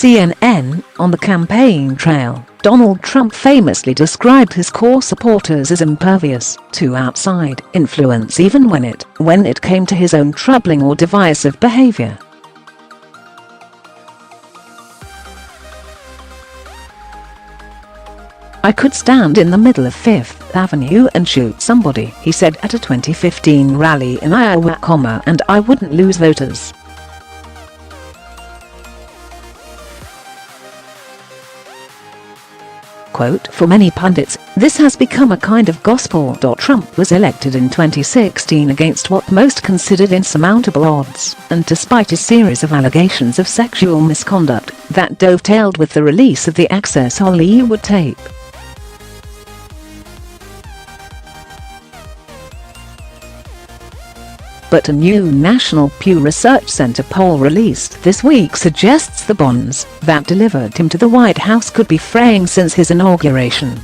CNN, on the campaign trail, Donald Trump famously described his core supporters as impervious to outside influence even when it came to his own troubling or divisive behavior. "I could stand in the middle of Fifth Avenue and shoot somebody," he said at a 2015 rally in Iowa, "and I wouldn't lose voters." Quote, "For many pundits, this has become a kind of gospel.Trump was elected in 2016 against what most considered insurmountable odds, and despite a series of allegations of sexual misconduct that dovetailed with the release of the Access Hollywood tape." But a new national Pew Research Center poll released this week suggests the bonds that delivered him to the White House could be fraying since his inauguration.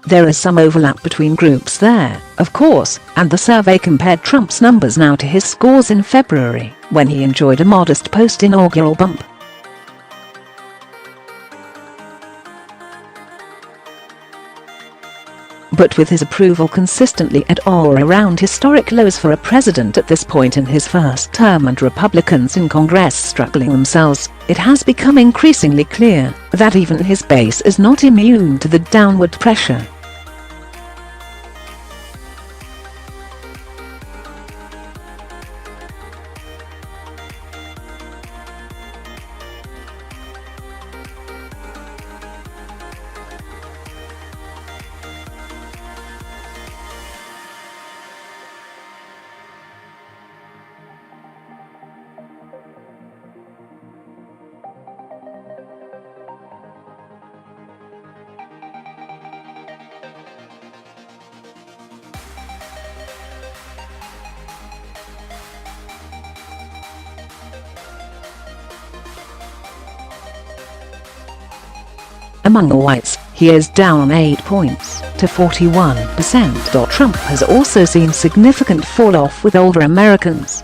There is some overlap between groups there, of course, and the survey compared Trump's numbers now to his scores in February, when he enjoyed a modest post-inaugural bump. But with his approval consistently at or around historic lows for a president at this point in his first term and Republicans in Congress struggling themselves, it has become increasingly clear that even his base is not immune to the downward pressure. Among the whites, he is down 8 points to 41%. Trump has also seen significant fall-off with older Americans.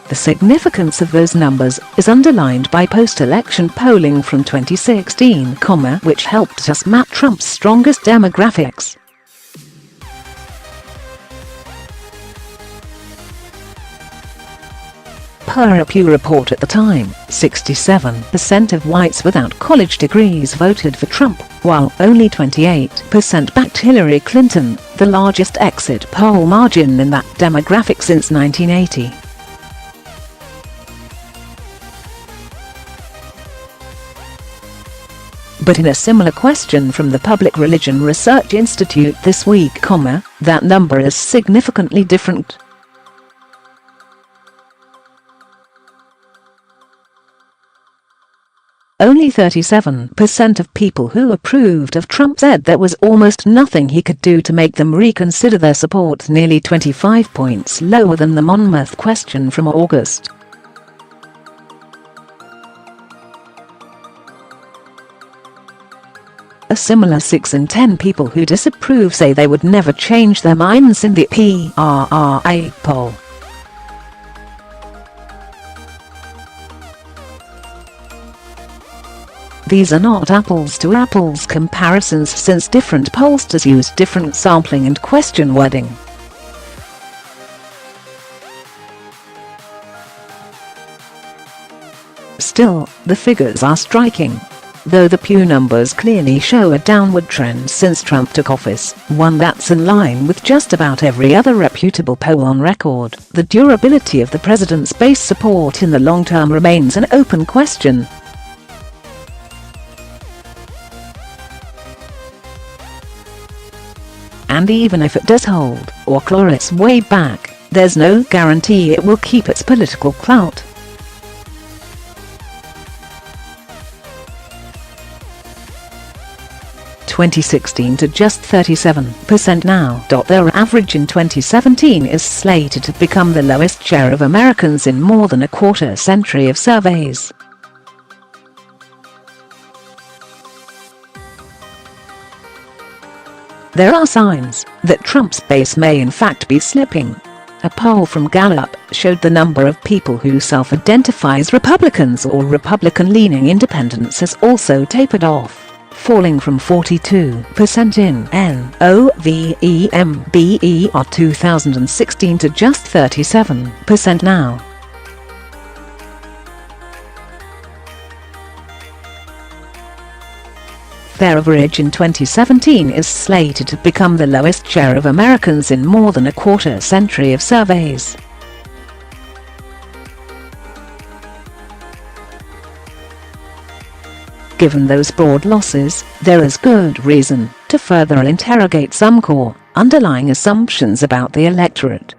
The significance of those numbers is underlined by post-election polling from 2016, which helped us map Trump's strongest demographics. Per a Pew report at the time, 67% of whites without college degrees voted for Trump, while only 28% backed Hillary Clinton, the largest exit poll margin in that demographic since 1980. But in a similar question from the Public Religion Research Institute this week, that number is significantly different. Only 37% of people who approved of Trump said there was almost nothing he could do to make them reconsider their support, nearly 25 points lower than the Monmouth question from August. A similar 6 in 10 people who disapprove say they would never change their minds in the PRRI poll. These are not apples-to-apples comparisons, since different pollsters use different sampling and question wording. Still, the figures are striking. Though the Pew numbers clearly show a downward trend since Trump took office, one that's in line with just about every other reputable poll on record, the durability of the president's base support in the long term remains an open question. And even if it does hold, or claw its way back, there's no guarantee it will keep its political clout. (2016) to just 37% now. Their average in 2017 is slated to become the lowest share of Americans in more than a quarter century of surveys. There are signs that Trump's base may in fact be slipping. A poll from Gallup showed the number of people who self-identify as Republicans or Republican-leaning independents has also tapered off, falling from 42% in November 2016 to just 37% now. Their average in 2017 is slated to become the lowest share of Americans in more than a quarter century of surveys. Given those broad losses, there is good reason to further interrogate some core, underlying assumptions about the electorate.